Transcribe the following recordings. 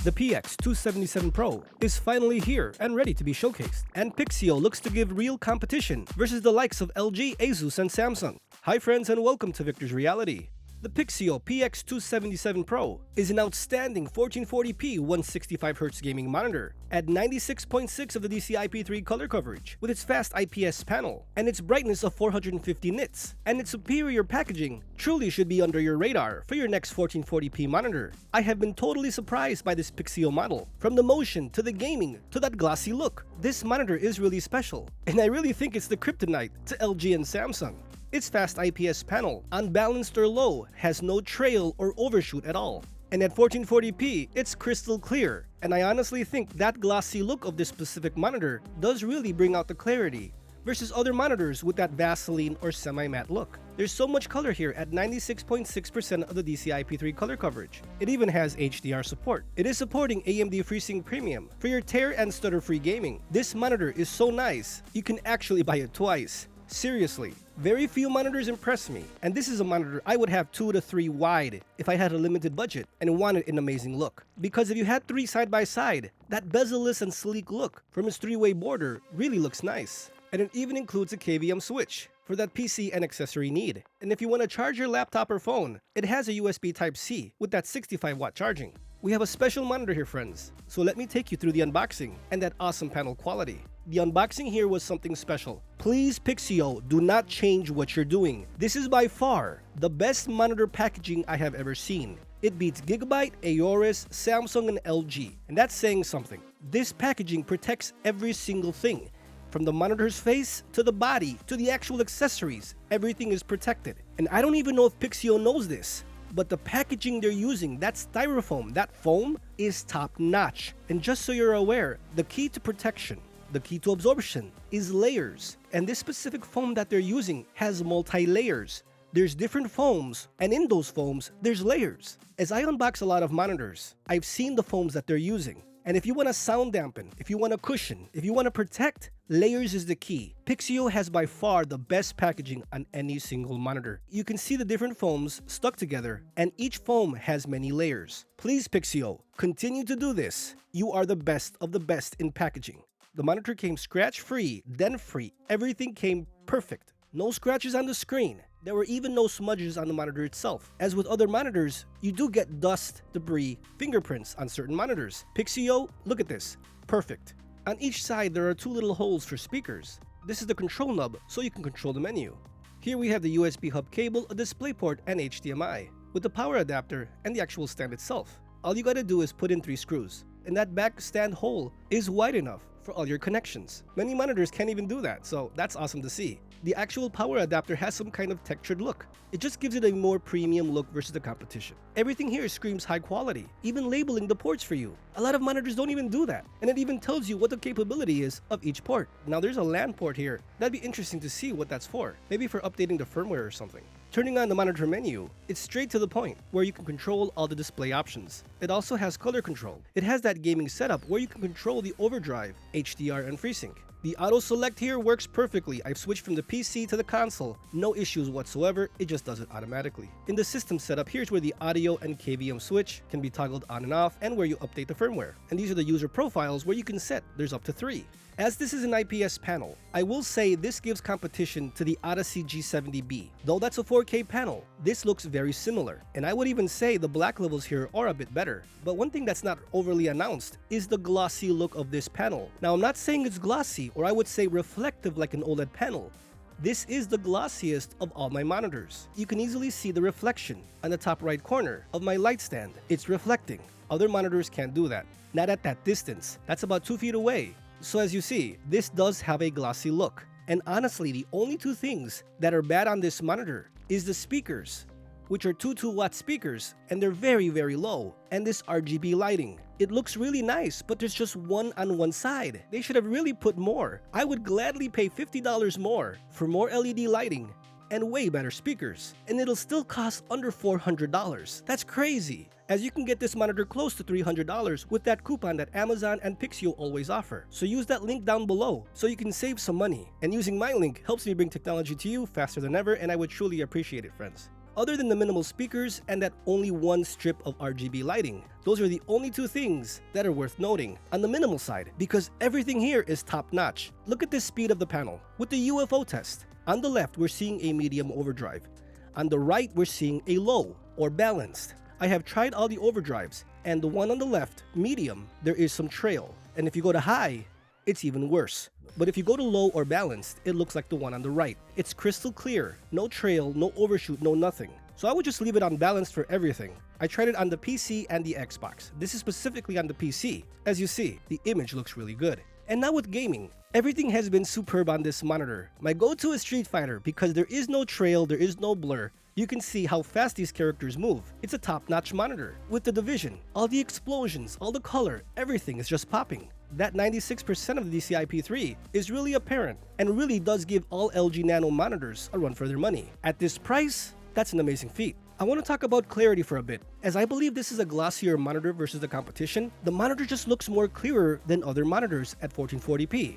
The PX277 PRO is finally here and ready to be showcased, and Pixio looks to give real competition versus the likes of LG, Asus, and Samsung. Hi friends and welcome to Viktors Reality. The Pixio PX277 PRO is an outstanding 1440p 165Hz gaming monitor at 96.6 of the DCI-P3 color coverage with its fast IPS panel and its brightness of 450 nits, and its superior packaging truly should be under your radar for your next 1440p monitor. I have been totally surprised by this Pixio model. From the motion to the gaming to that glossy look, this monitor is really special, and I really think it's the kryptonite to LG and Samsung. Its fast IPS panel, unbalanced or low, has no trail or overshoot at all. And at 1440p, it's crystal clear, and I honestly think that glossy look of this specific monitor does really bring out the clarity versus other monitors with that Vaseline or semi-matte look. There's so much color here at 96.6% of the DCI-P3 color coverage. It even has HDR support. It is supporting AMD FreeSync Premium for your tear and stutter-free gaming. This monitor is so nice, you can actually buy it twice. Seriously, very few monitors impress me, and this is a monitor I would have 2 to 3 wide if I had a limited budget and wanted an amazing look. Because if you had 3 side by side, that bezel-less and sleek look from its 3-way border really looks nice. And it even includes a KVM Switch for that PC and accessory need. And if you want to charge your laptop or phone, it has a USB Type-C with that 65-watt charging. We have a special monitor here, friends, so let me take you through the unboxing and that awesome panel quality. The unboxing here was something special. Please, Pixio, do not change what you're doing. This is by far the best monitor packaging I have ever seen. It beats Gigabyte, Aorus, Samsung, and LG, and that's saying something. This packaging protects every single thing. From the monitor's face, to the body, to the actual accessories, everything is protected. And I don't even know if Pixio knows this, but the packaging they're using, that styrofoam, that foam, is top-notch. And just so you're aware, the key to protection, the key to absorption, is layers. And this specific foam that they're using has multi-layers. There's different foams, and in those foams, there's layers. As I unbox a lot of monitors, I've seen the foams that they're using. And if you want to sound dampen, if you want to cushion, if you want to protect, layers is the key. Pixio has by far the best packaging on any single monitor. You can see the different foams stuck together, and each foam has many layers. Please, Pixio, continue to do this. You are the best of the best in packaging. The monitor came scratch-free, dent-free, everything came perfect. No scratches on the screen. There were even no smudges on the monitor itself. As with other monitors, you do get dust, debris, fingerprints on certain monitors. Pixio, look at this. Perfect. On each side, there are 2 little holes for speakers. This is the control knob, so you can control the menu. Here we have the USB hub cable, a DisplayPort, and HDMI, with the power adapter and the actual stand itself. All you gotta do is put in 3 screws, and that back stand hole is wide enough for all your connections. Many monitors can't even do that, so that's awesome to see. The actual power adapter has some kind of textured look. It just gives it a more premium look versus the competition. Everything here screams high quality, even labeling the ports for you. A lot of monitors don't even do that, and it even tells you what the capability is of each port. Now there's a LAN port here. That'd be interesting to see what that's for. Maybe for updating the firmware or something. Turning on the monitor menu, it's straight to the point, where you can control all the display options. It also has color control. It has that gaming setup where you can control the Overdrive, HDR, and FreeSync. The auto select here works perfectly. I've switched from the PC to the console. No issues whatsoever, it just does it automatically. In the system setup, here's where the audio and KVM switch can be toggled on and off, and where you update the firmware. And these are the user profiles where you can set, there's up to 3. As this is an IPS panel, I will say this gives competition to the Odyssey G70B. Though that's a 4K panel, this looks very similar. And I would even say the black levels here are a bit better. But one thing that's not overly announced is the glossy look of this panel. Now I'm not saying it's glossy, or I would say reflective like an OLED panel. This is the glossiest of all my monitors. You can easily see the reflection on the top right corner of my light stand. It's reflecting. Other monitors can't do that. Not at that distance. That's about 2 feet away. So as you see, this does have a glossy look. And honestly, the only 2 things that are bad on this monitor is the speakers, which are 2 2-watt speakers, and they're very, very low, and this RGB lighting. It looks really nice, but there's just one on one side. They should have really put more. I would gladly pay $50 more for more LED lighting and way better speakers, and it'll still cost under $400. That's crazy, as you can get this monitor close to $300 with that coupon that Amazon and Pixio always offer. So use that link down below so you can save some money, and using my link helps me bring technology to you faster than ever, and I would truly appreciate it, friends. other than the minimal speakers and that only one strip of RGB lighting. Those are the only two things that are worth noting on the minimal side, because everything here is top-notch. Look at the speed of the panel with the UFO test. On the left, we're seeing a medium overdrive. On the right, we're seeing a low or balanced. I have tried all the overdrives, and the one on the left, medium, there is some trail. And if you go to high, it's even worse. But if you go to low or balanced, it looks like the one on the right. It's crystal clear, no trail, no overshoot, no nothing. So I would just leave it on balanced for everything. I tried it on the PC and the Xbox. This is specifically on the PC. As you see, the image looks really good. And now with gaming, everything has been superb on this monitor. My go-to is Street Fighter because there is no trail, there is no blur. You can see how fast these characters move. It's a top-notch monitor. With the Division, all the explosions, all the color, everything is just popping. That 96% of the DCI-P3 is really apparent and really does give all LG Nano monitors a run for their money. At this price, that's an amazing feat. I want to talk about clarity for a bit. As I believe this is a glossier monitor versus the competition, the monitor just looks more clearer than other monitors at 1440p.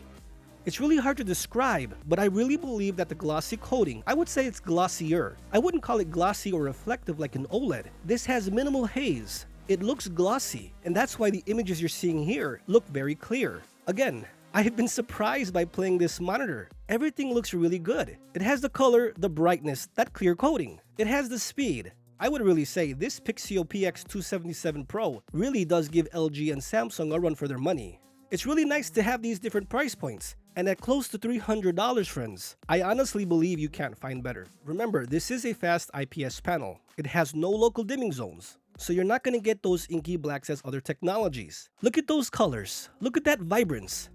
It's really hard to describe, but I really believe that the glossy coating, I would say it's glossier. I wouldn't call it glossy or reflective like an OLED. This has minimal haze. It looks glossy, and that's why the images you're seeing here look very clear. Again, I have been surprised by playing this monitor. Everything looks really good. It has the color, the brightness, that clear coating. It has the speed. I would really say this Pixio PX277 PRO really does give LG and Samsung a run for their money. It's really nice to have these different price points, and at close to $300, friends, I honestly believe you can't find better. Remember, this is a fast IPS panel. It has no local dimming zones, so you're not going to get those inky blacks as other technologies. Look at those colors. Look at that vibrance.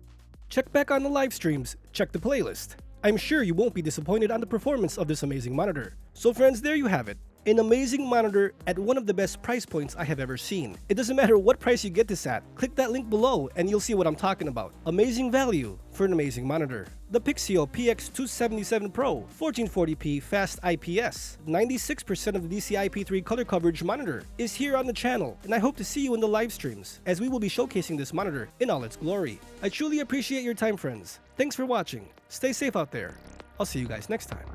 Check back on the live streams. Check the playlist. I'm sure you won't be disappointed on the performance of this amazing monitor. So friends, there you have it. An amazing monitor at one of the best price points I have ever seen. It doesn't matter what price you get this at. Click that link below and you'll see what I'm talking about. Amazing value for an amazing monitor. The Pixio PX277 PRO 1440p Fast IPS 96% of the DCI-P3 color coverage monitor is here on the channel, and I hope to see you in the live streams as we will be showcasing this monitor in all its glory. I truly appreciate your time, friends. Thanks for watching. Stay safe out there. I'll see you guys next time.